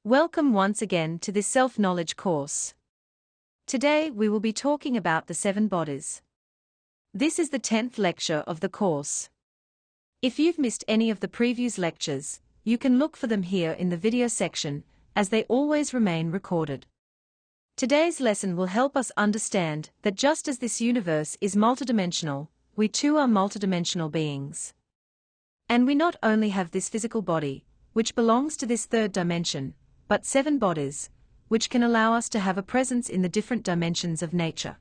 Welcome once again to this self-knowledge course. Today we will be talking about the 7 bodies. This is the 10th lecture of the course. If you've missed any of the previous lectures, you can look for them here in the video section, as they always remain recorded. Today's lesson will help us understand that just as this universe is multidimensional, we too are multidimensional beings. And we not only have this physical body, which belongs to this third dimension, but 7 bodies, which can allow us to have a presence in the different dimensions of nature.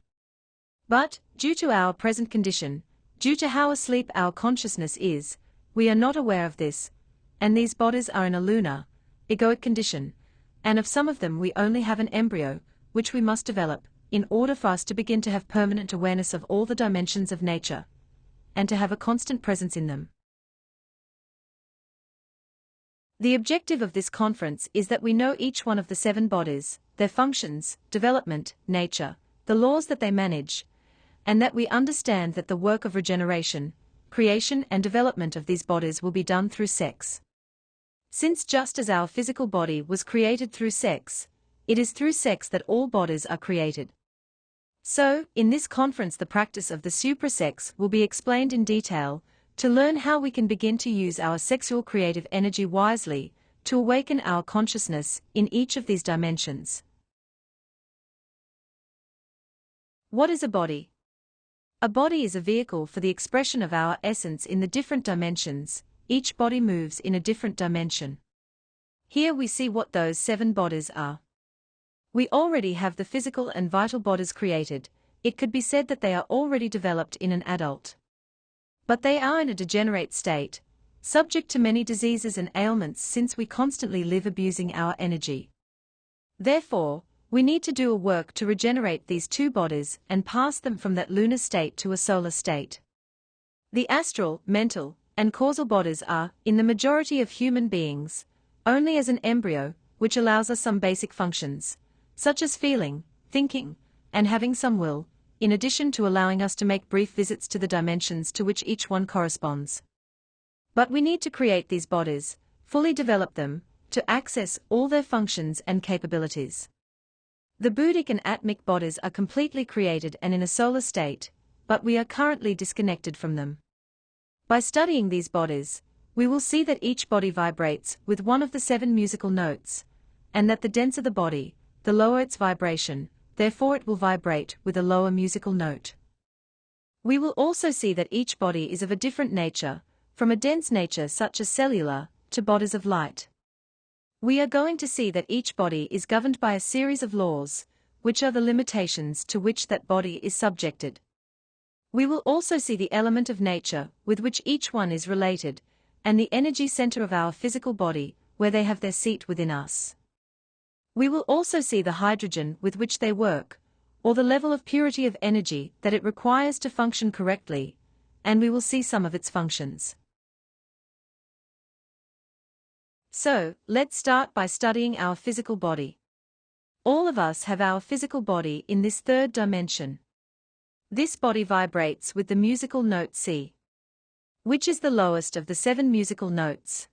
But, due to our present condition, due to how asleep our consciousness is, we are not aware of this, and these bodies are in a lunar, egoic condition, and of some of them we only have an embryo, which we must develop, in order for us to begin to have permanent awareness of all the dimensions of nature, and to have a constant presence in them. The objective of this conference is that we know each one of the 7 bodies, their functions, development, nature, the laws that they manage, and that we understand that the work of regeneration, creation and development of these bodies will be done through sex. Since just as our physical body was created through sex, it is through sex that all bodies are created. So, in this conference the practice of the Supra-sex will be explained in detail, to learn how we can begin to use our sexual creative energy wisely, to awaken our consciousness in each of these dimensions. What is a body? A body is a vehicle for the expression of our essence in the different dimensions. Each body moves in a different dimension. Here we see what those 7 bodies are. We already have the physical and vital bodies created. It could be said that they are already developed in an adult. But they are in a degenerate state, subject to many diseases and ailments since we constantly live abusing our energy. Therefore, we need to do a work to regenerate these 2 bodies and pass them from that lunar state to a solar state. The astral, mental, and causal bodies are, in the majority of human beings, only as an embryo, which allows us some basic functions, such as feeling, thinking, and having some will, in addition to allowing us to make brief visits to the dimensions to which each one corresponds. But we need to create these bodies, fully develop them, to access all their functions and capabilities. The Buddhic and Atmic bodies are completely created and in a solar state, but we are currently disconnected from them. By studying these bodies, we will see that each body vibrates with one of the 7 musical notes, and that the denser the body, the lower its vibration, therefore it will vibrate with a lower musical note. We will also see that each body is of a different nature, from a dense nature such as cellular, to bodies of light. We are going to see that each body is governed by a series of laws, which are the limitations to which that body is subjected. We will also see the element of nature with which each one is related, and the energy center of our physical body, where they have their seat within us. We will also see the hydrogen with which they work, or the level of purity of energy that it requires to function correctly, and we will see some of its functions. So, let's start by studying our physical body. All of us have our physical body in this third dimension. This body vibrates with the musical note C, which is the lowest of the 7 musical notes.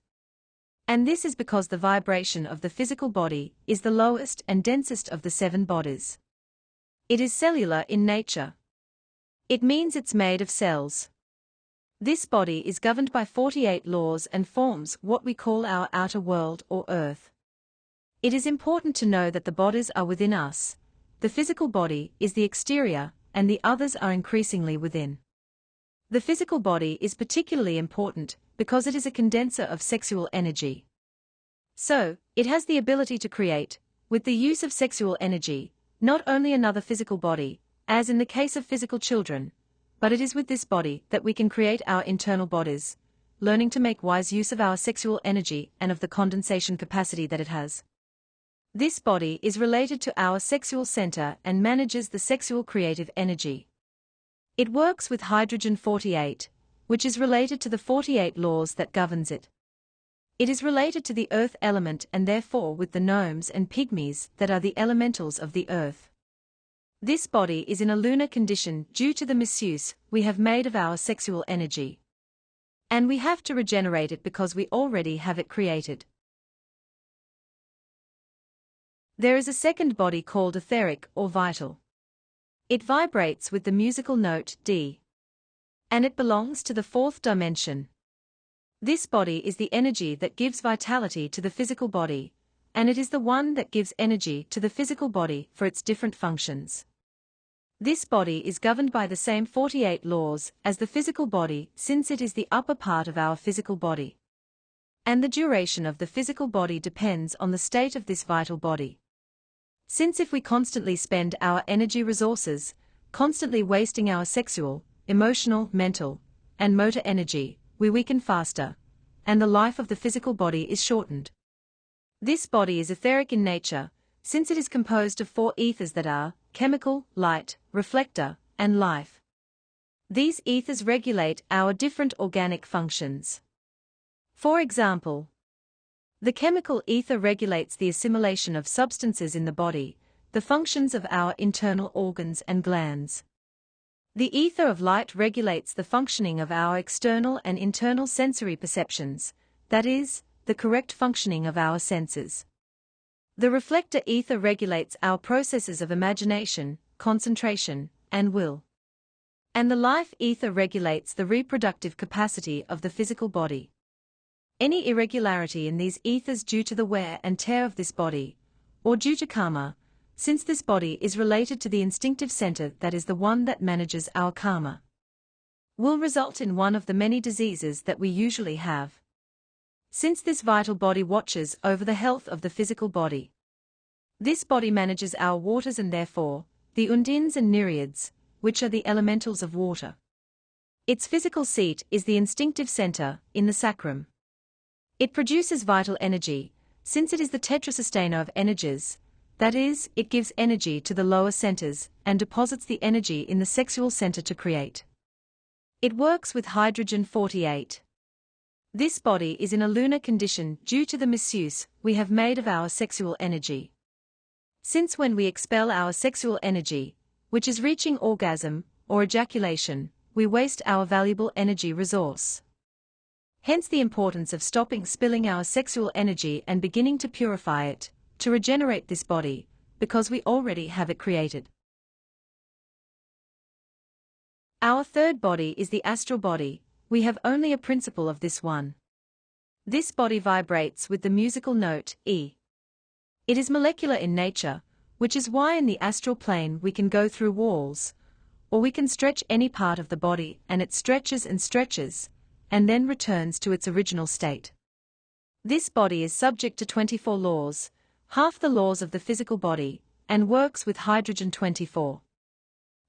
And this is because the vibration of the physical body is the lowest and densest of the 7 bodies. It is cellular in nature. It means it's made of cells. This body is governed by 48 laws and forms what we call our outer world or earth. It is important to know that the bodies are within us. The physical body is the exterior, and the others are increasingly within. The physical body is particularly important because it is a condenser of sexual energy. So, it has the ability to create, with the use of sexual energy, not only another physical body, as in the case of physical children, but it is with this body that we can create our internal bodies, learning to make wise use of our sexual energy and of the condensation capacity that it has. This body is related to our sexual center and manages the sexual creative energy. It works with hydrogen 48, which is related to the 48 laws that governs it. It is related to the earth element and therefore with the gnomes and pygmies that are the elementals of the earth. This body is in a lunar condition due to the misuse we have made of our sexual energy. And we have to regenerate it because we already have it created. There is a second body called etheric or vital. It vibrates with the musical note D. And it belongs to the fourth dimension. This body is the energy that gives vitality to the physical body, and it is the one that gives energy to the physical body for its different functions. This body is governed by the same 48 laws as the physical body, since it is the upper part of our physical body. And the duration of the physical body depends on the state of this vital body. Since if we constantly spend our energy resources, constantly wasting our sexual, emotional, mental, and motor energy, we weaken faster, and the life of the physical body is shortened. This body is etheric in nature, since it is composed of 4 ethers that are chemical, light, reflector, and life. These ethers regulate our different organic functions. For example, the chemical ether regulates the assimilation of substances in the body, the functions of our internal organs and glands. The ether of light regulates the functioning of our external and internal sensory perceptions, that is, the correct functioning of our senses. The reflector ether regulates our processes of imagination, concentration, and will. And the life ether regulates the reproductive capacity of the physical body. Any irregularity in these ethers due to the wear and tear of this body, or due to karma, since this body is related to the instinctive center that is the one that manages our karma, will result in one of the many diseases that we usually have. Since this vital body watches over the health of the physical body. This body manages our waters and therefore, the undines and nereids, which are the elementals of water. Its physical seat is the instinctive center, in the sacrum. It produces vital energy, since it is the tetrasustainer of energies, that is, it gives energy to the lower centers and deposits the energy in the sexual center to create. It works with hydrogen 48. This body is in a lunar condition due to the misuse we have made of our sexual energy. Since when we expel our sexual energy, which is reaching orgasm or ejaculation, we waste our valuable energy resource. Hence the importance of stopping spilling our sexual energy and beginning to purify it, to regenerate this body, because we already have it created. Our third body is the astral body. We have only a principle of this one. This body vibrates with the musical note E. It is molecular in nature, which is why in the astral plane we can go through walls, or we can stretch any part of the body and it stretches and then returns to its original state. This body is subject to 24 laws, half the laws of the physical body, and works with hydrogen 24.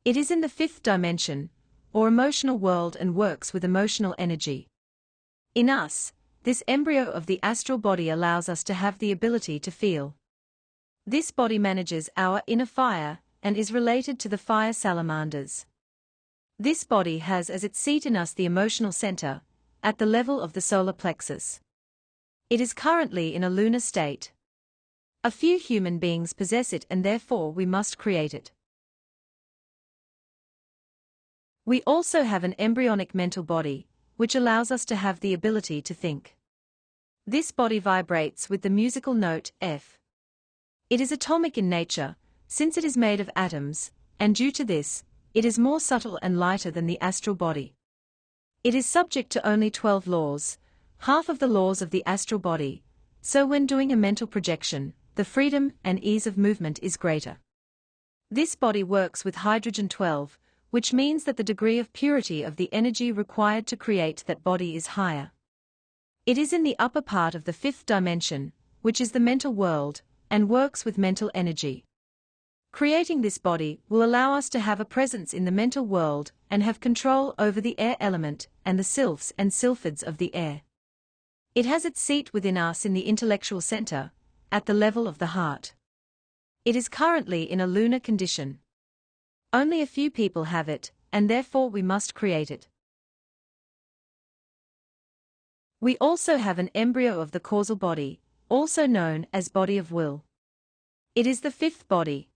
It is in the 5th dimension, or emotional world, and works with emotional energy. In us, this embryo of the astral body allows us to have the ability to feel. This body manages our inner fire, and is related to the fire salamanders. This body has as its seat in us the emotional center, at the level of the solar plexus. It is currently in a lunar state. A few human beings possess it and therefore we must create it. We also have an embryonic mental body, which allows us to have the ability to think. This body vibrates with the musical note F. It is atomic in nature, since it is made of atoms, and due to this, it is more subtle and lighter than the astral body. It is subject to only 12 laws, half of the laws of the astral body, so when doing a mental projection, the freedom and ease of movement is greater. This body works with hydrogen 12, which means that the degree of purity of the energy required to create that body is higher. It is in the upper part of the 5th dimension, which is the mental world, and works with mental energy. Creating this body will allow us to have a presence in the mental world and have control over the air element and the sylphs and sylphids of the air. It has its seat within us in the intellectual center, at the level of the heart. It is currently in a lunar condition. Only a few people have it, and therefore we must create it. We also have an embryo of the causal body, also known as body of will. It is the 5th body.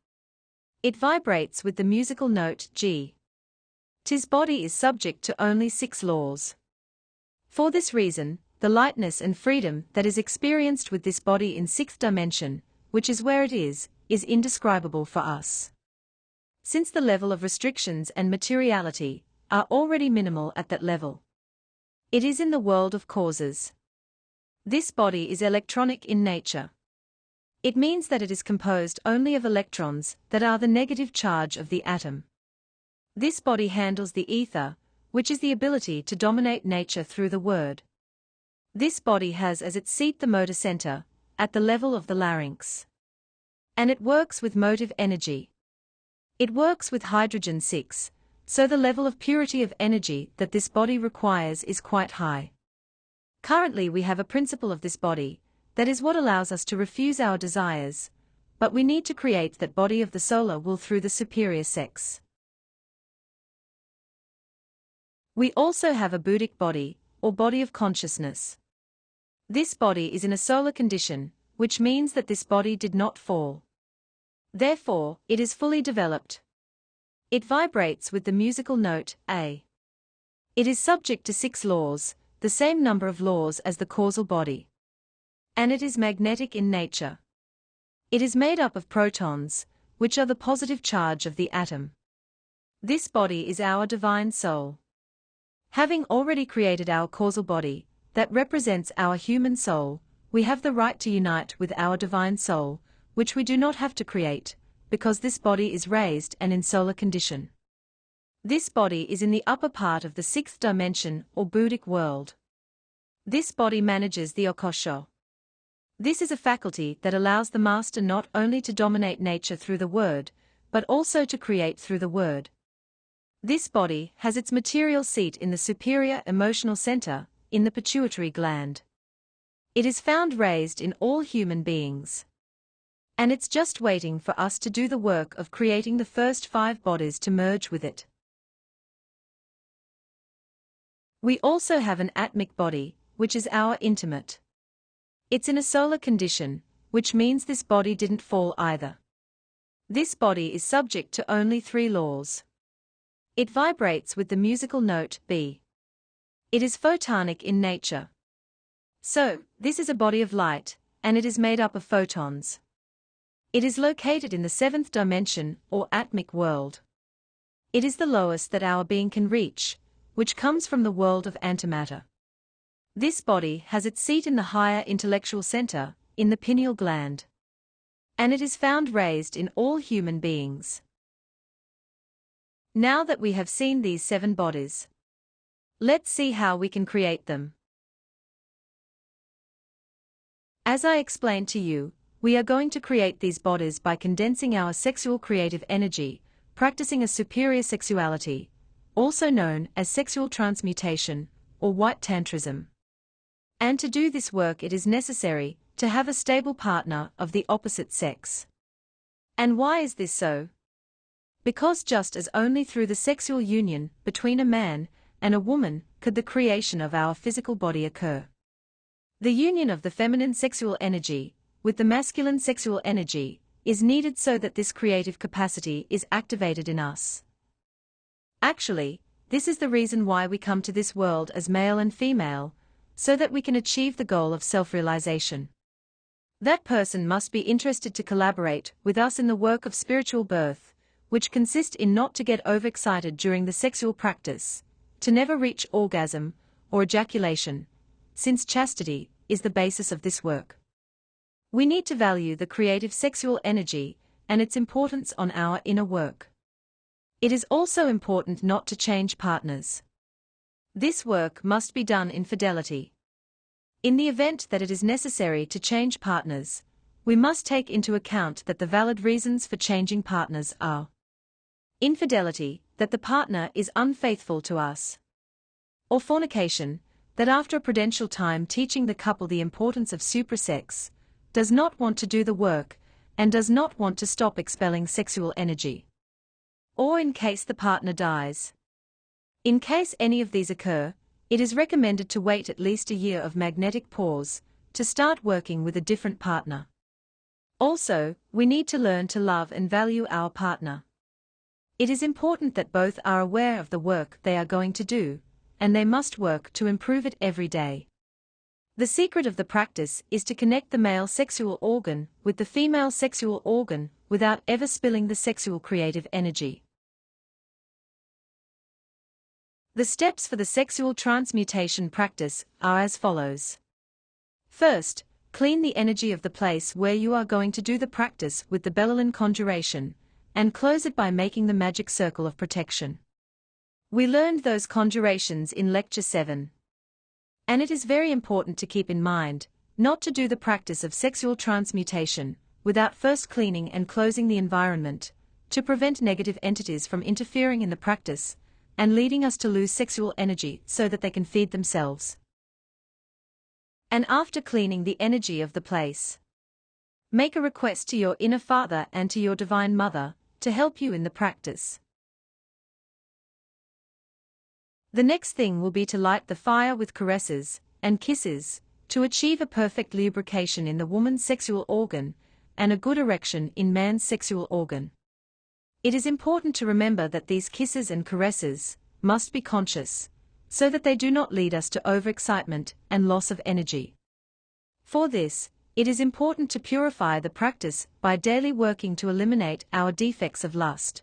It vibrates with the musical note G. Tis body is subject to only 6 laws. For this reason, the lightness and freedom that is experienced with this body in 6th dimension, which is where it is indescribable for us. Since the level of restrictions and materiality are already minimal at that level. It is in the world of causes. This body is electronic in nature. It means that it is composed only of electrons that are the negative charge of the atom. This body handles the ether, which is the ability to dominate nature through the word. This body has as its seat the motor center, at the level of the larynx. And it works with motive energy. It works with hydrogen 6, so the level of purity of energy that this body requires is quite high. Currently we have a principle of this body, that is what allows us to refuse our desires, but we need to create that body of the solar will through the superior sex. We also have a Buddhic body, or body of consciousness. This body is in a solar condition, which means that this body did not fall. Therefore, it is fully developed. It vibrates with the musical note, A. It is subject to 6 laws, the same number of laws as the causal body. And it is magnetic in nature. It is made up of protons, which are the positive charge of the atom. This body is our divine soul. Having already created our causal body, that represents our human soul, we have the right to unite with our divine soul, which we do not have to create, because this body is raised and in solar condition. This body is in the upper part of the 6th dimension or Buddhic world. This body manages the okosho. This is a faculty that allows the master not only to dominate nature through the word, but also to create through the word. This body has its material seat in the superior emotional center, in the pituitary gland. It is found raised in all human beings. And it's just waiting for us to do the work of creating the first 5 bodies to merge with it. We also have an Atmic body, which is our intimate. It's in a solar condition, which means this body didn't fall either. This body is subject to only 3 laws. It vibrates with the musical note B. It is photonic in nature. So, this is a body of light, and it is made up of photons. It is located in the 7th dimension or Atmic world. It is the lowest that our being can reach, which comes from the world of antimatter. This body has its seat in the higher intellectual center, in the pineal gland. And it is found raised in all human beings. Now that we have seen these 7 bodies, let's see how we can create them. As I explained to you, we are going to create these bodies by condensing our sexual creative energy, practicing a superior sexuality, also known as sexual transmutation, or white tantrism. And to do this work it is necessary to have a stable partner of the opposite sex. And why is this so? Because just as only through the sexual union between a man and a woman could the creation of our physical body occur. The union of the feminine sexual energy with the masculine sexual energy is needed so that this creative capacity is activated in us. Actually, this is the reason why we come to this world as male and female, so that we can achieve the goal of self-realization. That person must be interested to collaborate with us in the work of spiritual birth, which consists in not to get overexcited during the sexual practice, to never reach orgasm or ejaculation, since chastity is the basis of this work. We need to value the creative sexual energy and its importance on our inner work. It is also important not to change partners. This work must be done in fidelity. In the event that it is necessary to change partners, we must take into account that the valid reasons for changing partners are infidelity, that the partner is unfaithful to us, or fornication, that after a prudential time teaching the couple the importance of supra-sex, does not want to do the work, and does not want to stop expelling sexual energy. Or in case the partner dies. In case any of these occur, it is recommended to wait at least a year of magnetic pause, to start working with a different partner. Also, we need to learn to love and value our partner. It is important that both are aware of the work they are going to do, and they must work to improve it every day. The secret of the practice is to connect the male sexual organ with the female sexual organ without ever spilling the sexual creative energy. The steps for the sexual transmutation practice are as follows. First, clean the energy of the place where you are going to do the practice with the Bellalin conjuration, and close it by making the magic circle of protection. We learned those conjurations in Lecture 7. And it is very important to keep in mind, not to do the practice of sexual transmutation without first cleaning and closing the environment, to prevent negative entities from interfering in the practice and leading us to lose sexual energy so that they can feed themselves. And after cleaning the energy of the place, make a request to your inner Father and to your Divine Mother to help you in the practice. The next thing will be to light the fire with caresses and kisses to achieve a perfect lubrication in the woman's sexual organ and a good erection in man's sexual organ. It is important to remember that these kisses and caresses must be conscious, so that they do not lead us to overexcitement and loss of energy. For this, it is important to purify the practice by daily working to eliminate our defects of lust.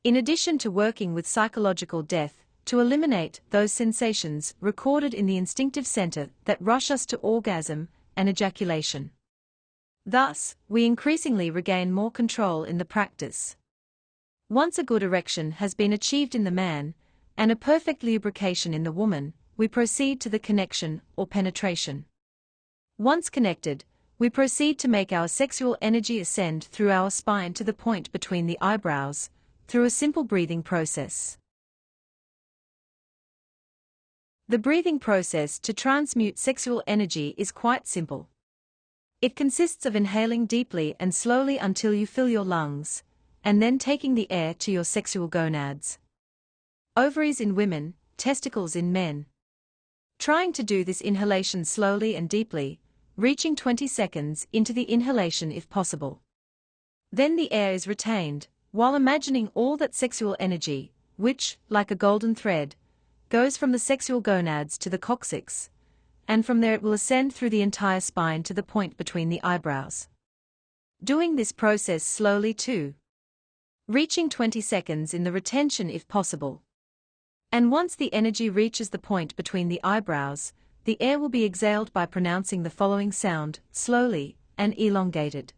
In addition to working with psychological death, to eliminate those sensations recorded in the instinctive center that rush us to orgasm and ejaculation. Thus, we increasingly regain more control in the practice. Once a good erection has been achieved in the man, and a perfect lubrication in the woman, we proceed to the connection or penetration. Once connected, we proceed to make our sexual energy ascend through our spine to the point between the eyebrows, through a simple breathing process. The breathing process to transmute sexual energy is quite simple. It consists of inhaling deeply and slowly until you fill your lungs, and then taking the air to your sexual gonads. Ovaries in women, testicles in men. Trying to do this inhalation slowly and deeply, reaching 20 seconds into the inhalation if possible. Then the air is retained, while imagining all that sexual energy, which, like a golden thread, goes from the sexual gonads to the coccyx, and from there it will ascend through the entire spine to the point between the eyebrows. Doing this process slowly too. Reaching 20 seconds in the retention if possible. And once the energy reaches the point between the eyebrows, the air will be exhaled by pronouncing the following sound, slowly and elongated.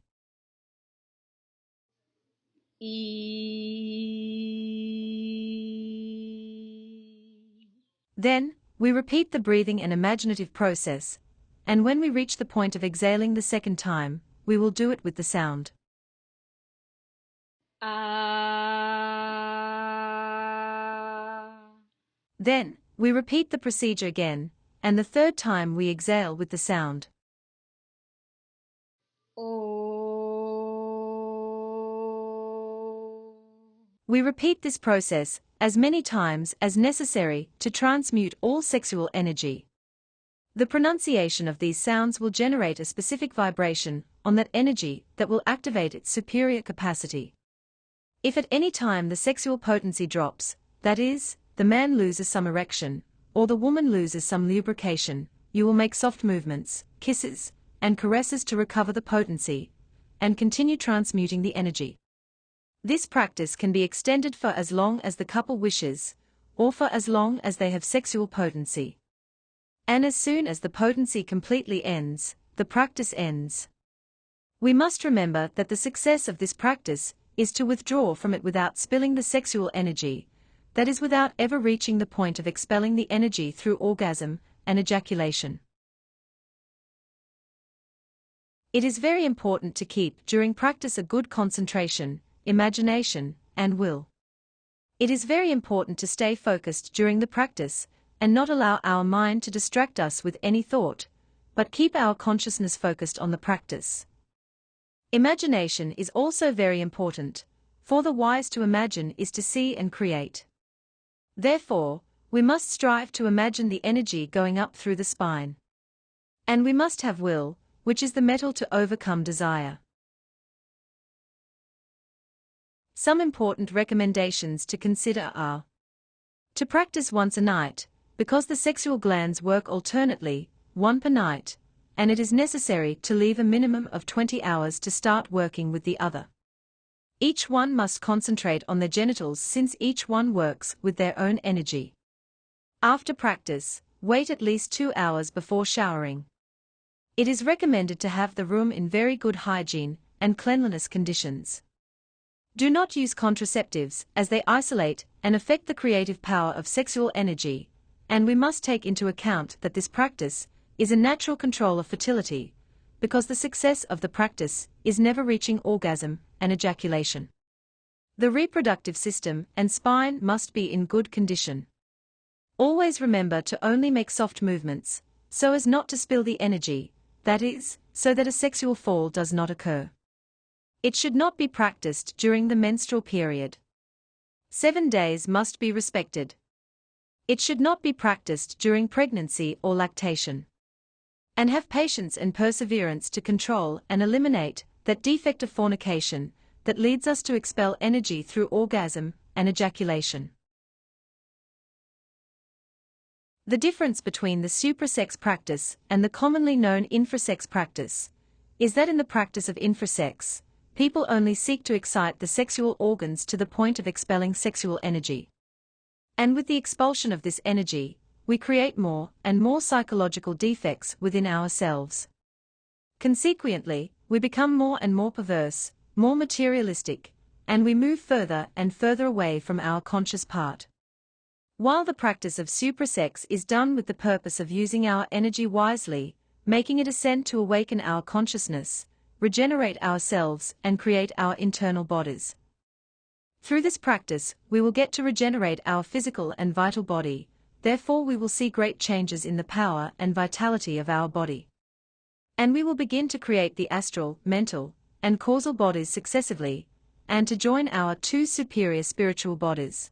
Then, we repeat the breathing and imaginative process, and when we reach the point of exhaling the second time, we will do it with the sound. Then, we repeat the procedure again, and the third time we exhale with the sound. We repeat this process as many times as necessary to transmute all sexual energy. The pronunciation of these sounds will generate a specific vibration on that energy that will activate its superior capacity. If at any time the sexual potency drops, that is, the man loses some erection, or the woman loses some lubrication, you will make soft movements, kisses, and caresses to recover the potency, and continue transmuting the energy. This practice can be extended for as long as the couple wishes, or for as long as they have sexual potency. And as soon as the potency completely ends, the practice ends. We must remember that the success of this practice is to withdraw from it without spilling the sexual energy, that is, without ever reaching the point of expelling the energy through orgasm and ejaculation. It is very important to keep during practice a good concentration, imagination, and will. It is very important to stay focused during the practice, and not allow our mind to distract us with any thought, but keep our consciousness focused on the practice. Imagination is also very important, for the wise to imagine is to see and create. Therefore, we must strive to imagine the energy going up through the spine. And we must have will, which is the metal to overcome desire. Some important recommendations to consider are: to practice once a night, because the sexual glands work alternately, one per night, and it is necessary to leave a minimum of 20 hours to start working with the other. Each one must concentrate on their genitals since each one works with their own energy. After practice, wait at least 2 hours before showering. It is recommended to have the room in very good hygiene and cleanliness conditions. Do not use contraceptives as they isolate and affect the creative power of sexual energy, and we must take into account that this practice is a natural control of fertility, because the success of the practice is never reaching orgasm and ejaculation. The reproductive system and spine must be in good condition. Always remember to only make soft movements, so as not to spill the energy, that is, so that a sexual fall does not occur. It should not be practiced during the menstrual period. 7 days must be respected. It should not be practiced during pregnancy or lactation. And have patience and perseverance to control and eliminate that defect of fornication that leads us to expel energy through orgasm and ejaculation. The difference between the supra-sex practice and the commonly known infra-sex practice is that in the practice of infra-sex, people only seek to excite the sexual organs to the point of expelling sexual energy. And with the expulsion of this energy, we create more and more psychological defects within ourselves. Consequently, we become more and more perverse, more materialistic, and we move further and further away from our conscious part. While the practice of supra-sex is done with the purpose of using our energy wisely, making it ascend to awaken our consciousness, regenerate ourselves and create our internal bodies. Through this practice, we will get to regenerate our physical and vital body, therefore we will see great changes in the power and vitality of our body. And we will begin to create the astral, mental, and causal bodies successively, and to join our two superior spiritual bodies.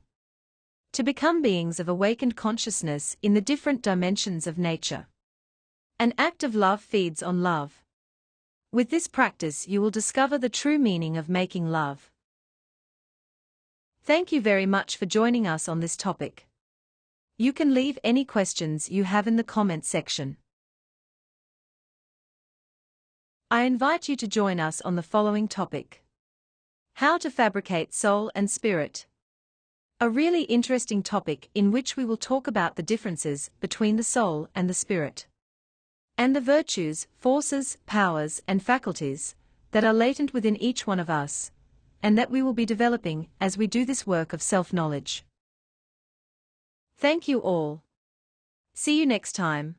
To become beings of awakened consciousness in the different dimensions of nature. An act of love feeds on love. With this practice you will discover the true meaning of making love. Thank you very much for joining us on this topic. You can leave any questions you have in the comment section. I invite you to join us on the following topic. How to fabricate soul and spirit. A really interesting topic in which we will talk about the differences between the soul and the spirit. And the virtues, forces, powers, and faculties that are latent within each one of us, and that we will be developing as we do this work of self-knowledge. Thank you all. See you next time.